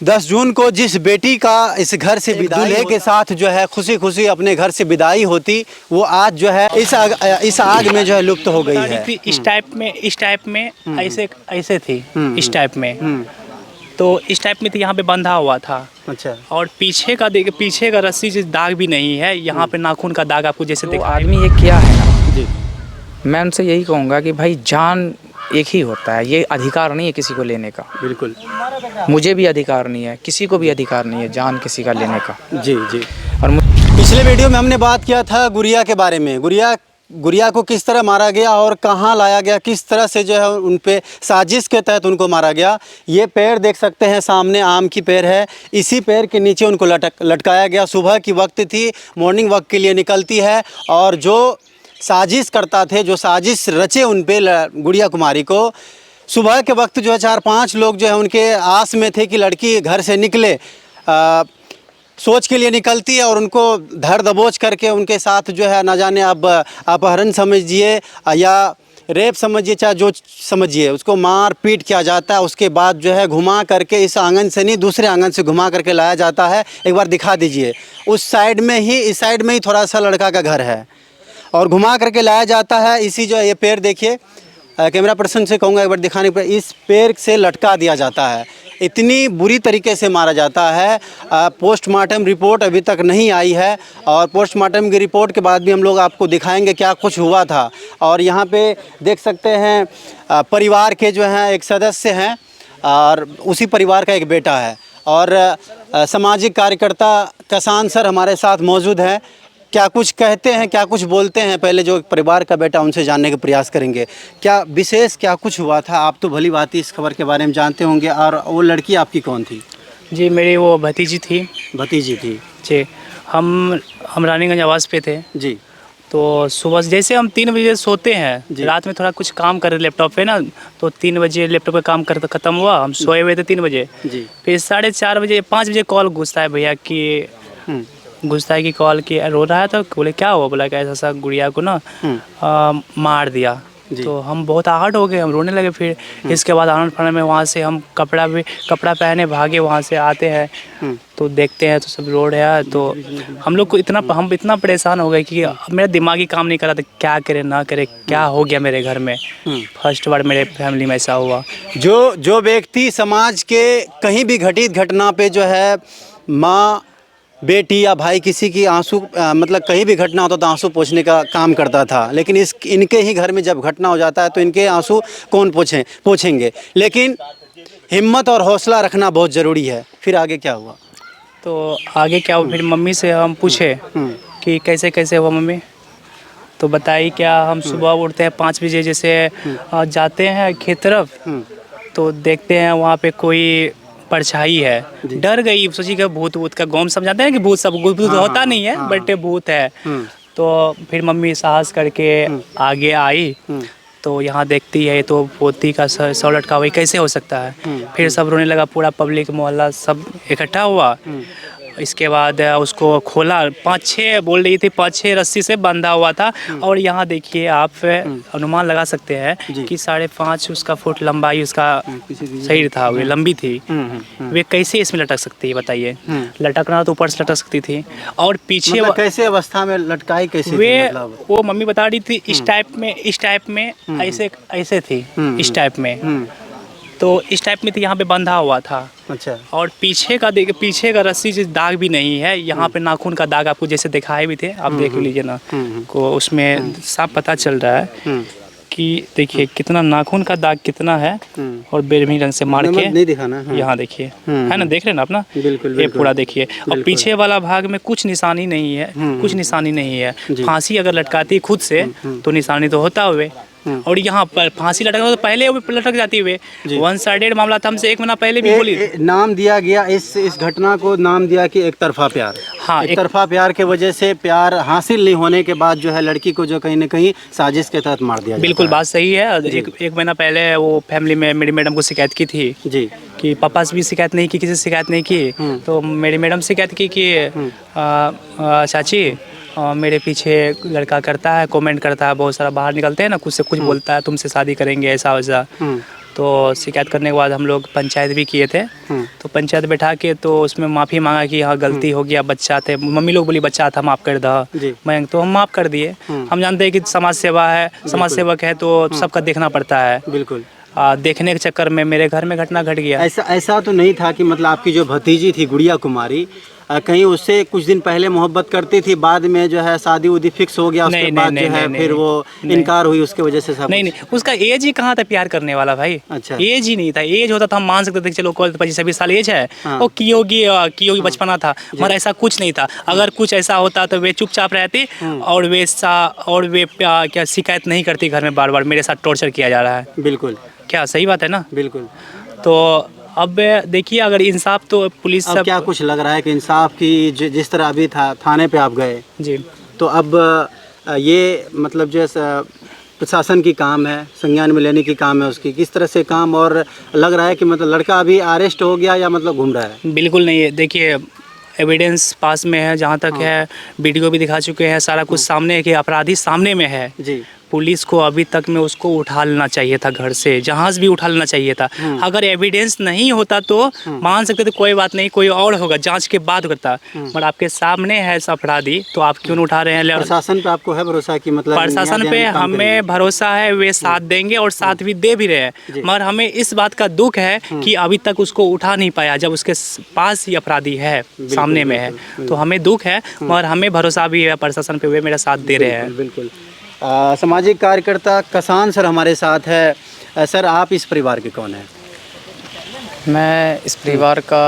10 जून को जिस बेटी का इस घर से विदाई दूल्हे के साथ जो है खुशी खुशी अपने घर से विदाई होती, वो आज जो है इस आग में जो है लुप्त हो गई है। इस टाइप में ऐसे थी इस टाइप में, तो इस टाइप में तो यहाँ पे बंधा हुआ था। अच्छा। और पीछे का रस्सी से दाग भी नहीं है, यहाँ पे नाखून का दाग आपको जैसे तो आदमी ये क्या है ना जी, मैं उनसे यही कहूँगा कि भाई जान एक ही होता है, ये अधिकार नहीं है किसी को लेने का। बिल्कुल। मुझे भी अधिकार नहीं है, किसी को भी अधिकार नहीं है जान किसी का लेने का। जी जी। और पिछले वीडियो में हमने बात किया था गुड़िया के बारे में, गुड़िया को किस तरह मारा गया और कहाँ लाया गया, किस तरह से जो है उन पे साजिश के तहत उनको मारा गया। ये पेड़ देख सकते हैं सामने, आम की पेड़ है, इसी पेड़ के नीचे उनको लटकाया गया। सुबह की वक्त थी, मॉर्निंग वॉक के लिए निकलती है, और जो साजिश करता थे, जो साजिश रचे उन पे गुड़िया कुमारी को, सुबह के वक्त जो है 4-5 लोग जो है उनके आस में थे कि लड़की घर से निकले, सोच के लिए निकलती है, और उनको धर दबोच करके उनके साथ जो है ना जाने अब अपहरण समझिए या रेप समझिए, चाहे जो समझिए, उसको मार पीट किया जाता है। उसके बाद जो है घुमा करके इस आंगन से नहीं दूसरे आंगन से घुमा करके लाया जाता है। एक बार दिखा दीजिए, उस साइड में ही, इस साइड में ही थोड़ा सा लड़का का घर है, और घुमा करके लाया जाता है। इसी जो ये पेड़ देखिए, कैमरा पर्सन से कहूँगा एक बार दिखाने पर, इस पेड़ से लटका दिया जाता है। इतनी बुरी तरीके से मारा जाता है। पोस्टमार्टम रिपोर्ट अभी तक नहीं आई है, और पोस्टमार्टम की रिपोर्ट के बाद भी हम लोग आपको दिखाएंगे क्या कुछ हुआ था। और यहाँ पे देख सकते हैं परिवार के जो हैं एक सदस्य हैं, और उसी परिवार का एक बेटा है, और सामाजिक कार्यकर्ता कसान सर हमारे साथ मौजूद हैं। क्या कुछ कहते हैं, क्या कुछ बोलते हैं, पहले जो परिवार का बेटा उनसे जानने का प्रयास करेंगे। क्या विशेष क्या कुछ हुआ था? आप तो भली भांति इस खबर के बारे में जानते होंगे। और वो लड़की आपकी कौन थी? जी, मेरी वो भतीजी थी। भतीजी थी जी। हम रानीगंज आवास पे थे जी। तो सुबह जैसे हम 3 बजे सोते हैं, रात में थोड़ा कुछ काम कर रहे लैपटॉप पे ना, तो 3 बजे लैपटॉप पे काम कर ख़त्म हुआ, हम सोए हुए थे 3 बजे जी। फिर 4:30 बजे 5 बजे कॉल घुसता है भैया कि घुसता है कि कॉल कि रो रहा है, तो बोले क्या हुआ, बोला कि ऐसा गुड़िया को ना मार दिया। तो हम बहुत आहट हो गए, हम रोने लगे। फिर इसके बाद आनंद फानंद में वहाँ से हम कपड़ा पहने भागे, वहाँ से आते हैं तो देखते हैं तो सब रो रहे हैं। तो हम लोग को हम इतना परेशान हो गए कि मेरा दिमाग ही काम नहीं कर रहा था, क्या करे ना करे, क्या हो गया मेरे घर में। फर्स्ट बार मेरे फैमिली में ऐसा हुआ। जो व्यक्ति समाज के कहीं भी घटित घटना पे जो है माँ, बेटी या भाई किसी की आंसू मतलब कहीं भी घटना होता तो आंसू पोंछने का काम करता था, लेकिन इनके ही घर में जब घटना हो जाता है तो इनके आंसू कौन पोंछेंगे। लेकिन हिम्मत और हौसला रखना बहुत ज़रूरी है। फिर आगे क्या हुआ? तो आगे क्या हुआ, फिर मम्मी से हम पूछे कि कैसे कैसे हुआ मम्मी, तो बताई क्या, हम सुबह उठते हैं 5 बजे, जैसे जाते हैं खेत तरफ, तो देखते हैं वहाँ पे कोई परछाई है। डर गई, सोची कि भूत का गौम समझाते हैं कि भूत होता नहीं है, बट भूत है। तो फिर मम्मी साहस करके आगे आई, तो यहाँ देखती है तो पोती का सौ लटका हुआ, कैसे हो सकता है। फिर सब रोने लगा, पूरा पब्लिक मोहल्ला सब इकट्ठा हुआ। इसके बाद उसको खोला, 5-6 बोल रही थी, 5-6 रस्सी से बंधा हुआ था। और यहाँ देखिए आप अनुमान लगा सकते हैं कि 5.5 उसका फुट लंबाई उसका शरीर था, वे लंबी थी। वे कैसे इसमें लटक सकती है बताइए? लटकना तो ऊपर से लटक सकती थी, और पीछे मतलब कैसे अवस्था में लटकाई कैसे वे मतलब? वो मम्मी बता रही थी इस टाइप में ऐसे थी इस टाइप में, तो इस टाइप में तो यहाँ पे बंधा हुआ था। अच्छा। और पीछे का रस्सी से दाग भी नहीं है, यहाँ पे नाखून का दाग आपको जैसे दिखाए भी थे, आप देख लीजिए ना, को उसमें साफ पता चल रहा है कि देखिए कितना नाखून का दाग कितना है, और बेरमी रंग से मार के नहीं दिखाना। यहाँ देखिए, है ना, देख रहे हैं ना अपना, बिल्कुल ये पूरा देखिए। और पीछे वाला भाग में कुछ निशानी नहीं है, कुछ निशानी नहीं है। फांसी अगर लटकाती खुद से तो निशानी तो होता हुए, और यहाँ पर फांसी लटका तो पहले वो लटक जाती हुए। 1 साइडेड मामला था, हमसे 1 महीना पहले भी बोली। नाम दिया गया इस घटना को, नाम दिया कि एक तरफा प्यार। हाँ, एक तरफा प्यार के वजह से प्यार हासिल नहीं होने के बाद जो है लड़की को जो कहीं न कहीं साजिश के तहत मार दिया। बिल्कुल बात सही है। एक महीना पहले वो फैमिली में मेरी मैडम को शिकायत की थी जी, कि पापा से भी शिकायत नहीं की, किसी से शिकायत नहीं की। तो मेरी मैडम शिकायत की कि चाची मेरे पीछे लड़का करता है, कमेंट करता है, बहुत सारा बाहर निकलते हैं ना, कुछ से कुछ बोलता है, तुमसे शादी करेंगे ऐसा वैसा। तो शिकायत करने के बाद हम लोग पंचायत भी किए थे। तो पंचायत बैठा के तो उसमें माफ़ी मांगा कि हाँ गलती हो गया, बच्चा थे, मम्मी लोग बोली बच्चा था माफ़ कर जी। दो, मैं तो हम माफ़ कर दिए। हम जानते हैं कि समाज सेवा है, समाज सेवक है तो सबका देखना पड़ता है। बिल्कुल। देखने के चक्कर में मेरे घर में घटना घट गया। ऐसा तो नहीं था कि मतलब आपकी जो भतीजी थी गुड़िया कुमारी कहीं उससे कुछ दिन पहले मोहब्बत करती थी, बाद में जो है शादी उदी फिक्स हो गया, उसके बाद जो है फिर वो इनकार हुई, उसके वजह से सब? नहीं, उसका एज ही कहाँ था प्यार करने वाला भाई। अच्छा। एज ही नहीं था। एज होता तो हम मान सकते थे चलो 25-26 साल एज है, वो की होगी बचपना था, मगर ऐसा कुछ नहीं था। अगर कुछ ऐसा होता तो वे चुपचाप रहती और वे क्या शिकायत नहीं करती घर में बार बार मेरे साथ टॉर्चर किया जा रहा है। बिल्कुल, क्या सही बात है ना? बिल्कुल। तो अब देखिए अगर इंसाफ तो पुलिस अब सब क्या कुछ लग रहा है कि इंसाफ की जिस तरह अभी थाने पे आप गए जी, तो अब ये मतलब जैसा प्रशासन की काम है, संज्ञान में लेने की काम है उसकी, किस तरह से काम, और लग रहा है कि मतलब लड़का अभी अरेस्ट हो गया या मतलब घूम रहा है? बिल्कुल नहीं है। देखिए एविडेंस पास में है, जहाँ तक है वीडियो भी दिखा चुके हैं, सारा कुछ सामने है कि अपराधी सामने में है। जी। पुलिस को अभी तक में उसको उठा लेना चाहिए था, घर से जहाज भी उठा लेना चाहिए था। अगर एविडेंस नहीं होता तो मान सकते थे कोई बात नहीं, कोई और होगा, जांच के बाद होता। पर आपके सामने है अपराधी तो आप क्यों नहीं उठा रहे हैं? प्रशासन पे आपको है भरोसा कि मतलब प्रशासन पे हमें भरोसा है, वे साथ देंगे और साथ भी दे भी रहे हैं, मगर हमें इस बात का दुख है कि अभी तक उसको उठा नहीं पाया, जब उसके पास ही अपराधी है, सामने में है। तो हमें दुख है, मगर हमें भरोसा भी है प्रशासन पे, वे मेरा साथ दे रहे हैं। बिल्कुल। सामाजिक कार्यकर्ता कसान सर हमारे साथ है। सर आप इस परिवार के कौन हैं? मैं इस परिवार का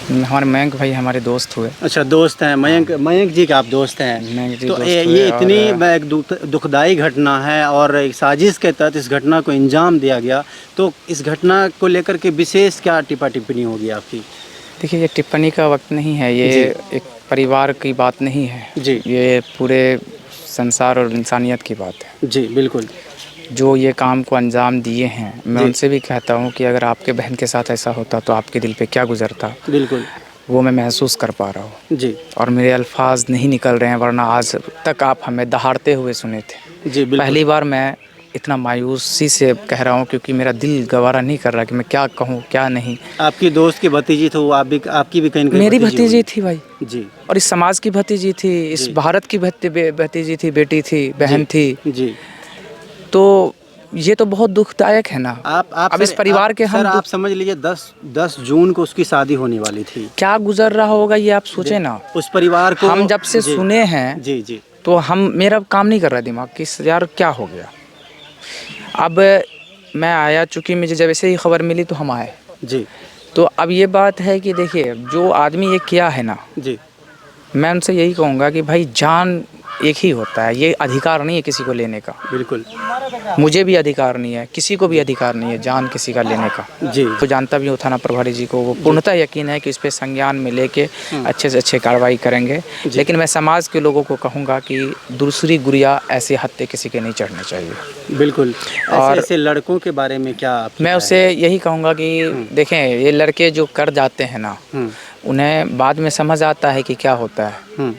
हमारे मयंक भाई हमारे दोस्त हुए। अच्छा, दोस्त हैं। मयंक जी का आप दोस्त हैं? मयंक जी तो दोस्त ये हुए इतनी और एक दुखदाई घटना है और एक साजिश के तहत इस घटना को अंजाम दिया गया, तो इस घटना को लेकर के विशेष क्या टिप्पणी होगी आपकी? देखिए ये टिप्पणी का वक्त नहीं है, ये एक परिवार की बात नहीं है जी। ये पूरे संसार और इंसानियत की बात है। जी बिल्कुल। जो ये काम को अंजाम दिए हैं, मैं उनसे भी कहता हूँ कि अगर आपके बहन के साथ ऐसा होता तो आपके दिल पे क्या गुजरता, बिल्कुल वो मैं महसूस कर पा रहा हूँ। जी। और मेरे अल्फाज नहीं निकल रहे हैं, वरना आज तक आप हमें दहाड़ते हुए सुने थे। जी बिल्कुल। पहली बार मैं इतना मायूसी से कह रहा हूँ क्योंकि मेरा दिल गवारा नहीं कर रहा कि मैं क्या कहूँ क्या नहीं। आपकी दोस्त की भतीजी तो आपकी भी कहीं मेरी भतीजी थी भाई जी, और इस समाज की भतीजी थी, इस भारत की भतीजी थी, बेटी थी, बहन थी जी। तो ये तो बहुत दुखदायक है ना। आप अब इस परिवार के हम आप समझ लीजिए 10 जून को उसकी शादी होने वाली थी, क्या गुजर रहा होगा ये आप सोचे ना। उस परिवार को हम जब से सुने हैं जी जी तो हम मेरा काम नहीं कर रहा दिमाग कि यार क्या हो गया। अब मैं आया, चूँकि मुझे जब ऐसे ही खबर मिली तो हम आए जी। तो अब ये बात है कि देखिए जो आदमी ये किया है ना, जी, मैं उनसे यही कहूँगा कि भाई जान एक ही होता है, ये अधिकार नहीं है किसी को लेने का। बिल्कुल। मुझे भी अधिकार नहीं है, किसी को भी अधिकार नहीं है जान किसी का लेने का। जी। तो जानता भी हूँ थाना प्रभारी जी को, वो पूर्णतः यकीन है कि इस पे संज्ञान में लेके अच्छे से अच्छे कार्रवाई करेंगे। लेकिन मैं समाज के लोगों को कहूँगा कि दूसरी गुड़िया ऐसे हत्थे किसी के नहीं चढ़ने चाहिए। बिल्कुल। और ऐसे लड़कों के बारे में क्या मैं उसे यही कहूँगा कि देखें ये लड़के जो कर जाते हैं ना, उन्हें बाद में समझ आता है कि क्या होता है।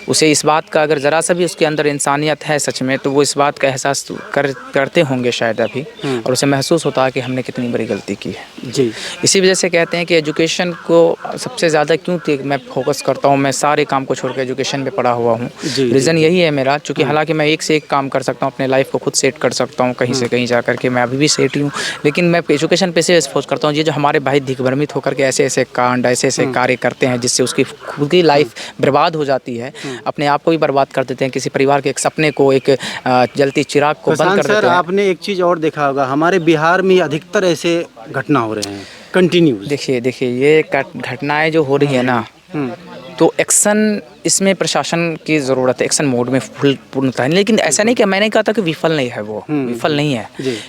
उसे इस बात का अगर ज़रा सा भी उसके अंदर इंसानियत है सच में, तो वो इस बात का एहसास करते होंगे शायद अभी, और उसे महसूस होता है कि हमने कितनी बड़ी गलती की है। जी। इसी वजह से कहते हैं कि एजुकेशन को सबसे ज़्यादा क्यों मैं फोकस करता हूँ, मैं सारे काम को छोड़ कर एजुकेशन पे पड़ा हुआ हूँ। रीज़न यही है मेरा, चूँकि हालांकि मैं एक से एक काम कर सकता हूँ, अपने लाइफ को खुद सेट कर सकता हूँ कहीं से कहीं जा कर के, मैं अभी भी सेट ही हूँ, लेकिन मैं एजुकेशन पे से फोकस करता हूँ। ये जो हमारे भाई दिग्भ्रमित होकर के ऐसे ऐसे कांड ऐसे ऐसे कार्य करते हैं जिससे उसकी खुद की लाइफ बर्बाद हो जाती है, अपने आप को भी बर्बाद कर देते हैं, किसी परिवार के एक सपने को, एक जलती चिराग को बंद कर देते हैं। आपने एक चीज़ और देखा होगा, हमारे बिहार में अधिकतर ऐसे घटना हो रहे हैं कंटिन्यूस। देखिए ये घटनाएं जो हो रही है ना, तो एक्शन इसमें प्रशासन की ज़रूरत है, एक्शन मोड में पूर्णतः। लेकिन ऐसा नहीं कि मैंने कहा था कि विफल नहीं है, वो विफल नहीं है,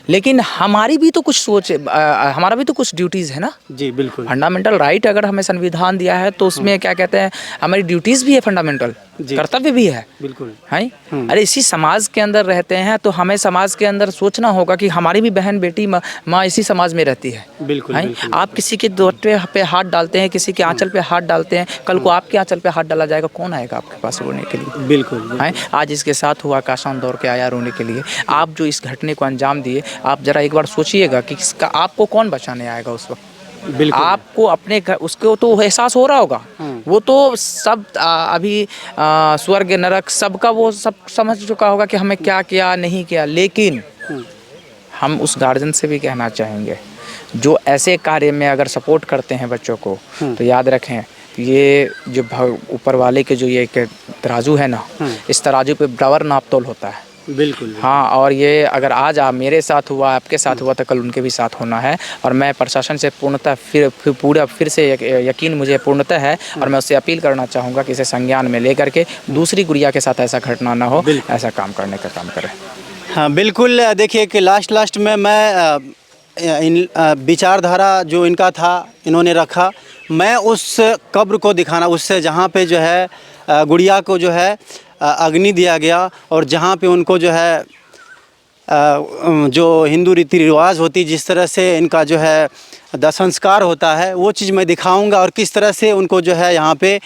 लेकिन हमारी भी तो कुछ सोच, हमारा भी तो कुछ ड्यूटीज़ है ना। जी बिल्कुल। फंडामेंटल राइट अगर हमें संविधान दिया है तो उसमें क्या कहते हैं, हमारी ड्यूटीज़ भी है, फंडामेंटल कर्तव्य भी है। बिल्कुल है। अरे इसी समाज के अंदर रहते हैं तो हमें समाज के अंदर सोचना होगा कि हमारी भी बहन बेटी माँ इसी समाज में रहती है। बिल्कुल, बिल्कुल। आप किसी के दोटे पे हाथ डालते हैं, किसी के आंचल पे हाथ डालते हैं, कल को आपके आंचल पे हाथ डाला जाएगा, कौन आएगा आपके पास रोने के लिए? बिल्कुल हैं? आज इसके साथ हुआ, काशान दौड़ के आया रोने के लिए। आप जो इस घटने को अंजाम दिए, आप ज़रा एक बार सोचिएगा कि इसका आपको कौन बचाने आएगा उस वक्त? बिल्कुल आपको अपने घर, उसको तो एहसास हो रहा होगा, वो तो सब अभी स्वर्ग नरक सबका वो सब समझ चुका होगा कि हमें क्या किया नहीं किया। लेकिन हम उस गार्जियन से भी कहना चाहेंगे जो ऐसे कार्य में अगर सपोर्ट करते हैं बच्चों को, तो याद रखें ये जो ऊपर वाले के जो ये एक तराजू है ना, इस तराजू पे बराबर नाप तोल होता है। बिल्कुल हाँ, और ये अगर आज मेरे साथ हुआ, आपके साथ हुआ, तो कल उनके भी साथ होना है। और मैं प्रशासन से पूर्णतः फिर से यकीन मुझे पूर्णतः है, और मैं उससे अपील करना चाहूँगा कि इसे संज्ञान में लेकर के दूसरी गुड़िया के साथ ऐसा घटना ना हो, ऐसा काम करने का काम करें। हाँ बिल्कुल। देखिए कि लास्ट में मैं इन विचारधारा जो इनका था इन्होंने रखा, मैं उस कब्र को दिखाना, उससे जहाँ पे जो है गुड़िया को जो है अग्नि दिया गया, और जहाँ पे उनको जो है जो हिंदू रीति रिवाज होती, जिस तरह से इनका जो है दाह संस्कार होता है, वो चीज़ मैं दिखाऊंगा। और किस तरह से उनको जो है यहाँ पे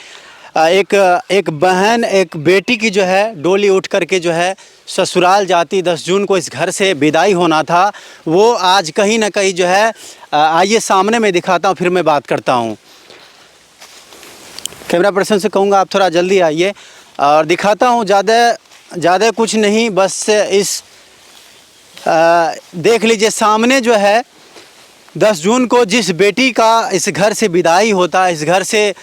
एक बहन, एक बेटी की जो है डोली उठ करके जो है ससुराल जाती, 10 जून को इस घर से विदाई होना था, वो आज कहीं ना कहीं जो है आइए सामने में दिखाता हूँ, फिर मैं बात करता हूँ। कैमरा पर्सन से कहूँगा आप थोड़ा जल्दी आइए और दिखाता हूँ। ज़्यादा कुछ नहीं, बस इस देख लीजिए सामने जो है 10 जून को जिस बेटी का इस घर से विदाई होता, इस घर से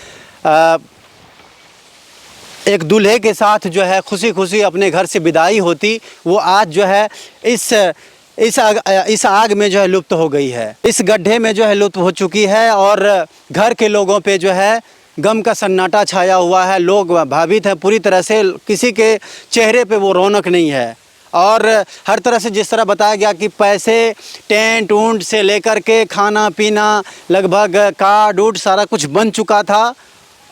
एक दूल्हे के साथ जो है खुशी खुशी अपने घर से विदाई होती, वो आज जो है इस आग में जो है लुप्त हो गई है, इस गड्ढे में जो है लुप्त हो चुकी है। और घर के लोगों पे जो है गम का सन्नाटा छाया हुआ है, लोग भावित हैं पूरी तरह से, किसी के चेहरे पे वो रौनक नहीं है। और हर तरह से जिस तरह बताया गया कि पैसे, टेंट ऊंट से लेकर के खाना पीना, लगभग कार्ड उड सारा कुछ बन चुका था।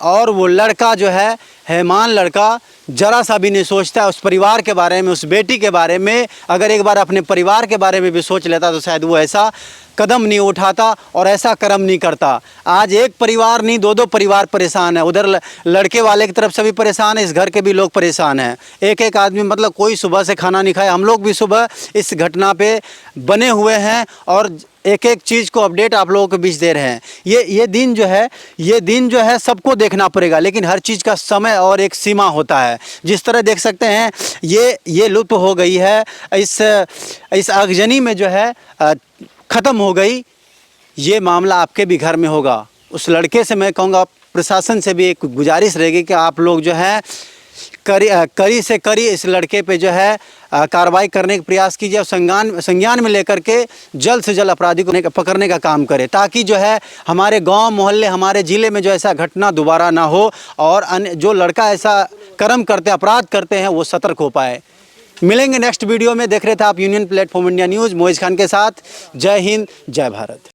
और वो लड़का जो है हैमान लड़का ज़रा सा भी नहीं सोचता उस परिवार के बारे में, उस बेटी के बारे में। अगर एक बार अपने परिवार के बारे में भी सोच लेता तो शायद वो ऐसा कदम नहीं उठाता और ऐसा कर्म नहीं करता। आज एक परिवार नहीं, 2-2 परिवार परेशान है। उधर लड़के वाले की तरफ से भी परेशान है, इस घर के भी लोग परेशान हैं। एक आदमी, मतलब कोई सुबह से खाना नहीं खाया। हम लोग भी सुबह इस घटना पे बने हुए हैं और एक चीज़ को अपडेट आप लोगों के बीच दे रहे हैं। ये दिन जो है सबको देखना पड़ेगा, लेकिन हर चीज़ का समय और एक सीमा होता है। जिस तरह देख सकते हैं ये लुप्त हो गई है, इस आगजनी में जो है ख़त्म हो गई। ये मामला आपके भी घर में होगा। उस लड़के से मैं कहूँगा, प्रशासन से भी एक गुजारिश रहेगी कि आप लोग जो है कड़ी से कड़ी इस लड़के पे जो है कार्रवाई करने का प्रयास कीजिए और संज्ञान में लेकर के जल्द से जल्द अपराधी को पकड़ने का काम करें, ताकि जो है हमारे गांव मोहल्ले, हमारे ज़िले में जो ऐसा घटना दोबारा ना हो और जो लड़का ऐसा कर्म करते, अपराध करते हैं, वो सतर्क हो पाए। मिलेंगे नेक्स्ट वीडियो में। देख रहे थे आप union platform India news, Moiz Khan के साथ। जय हिंद, जय भारत।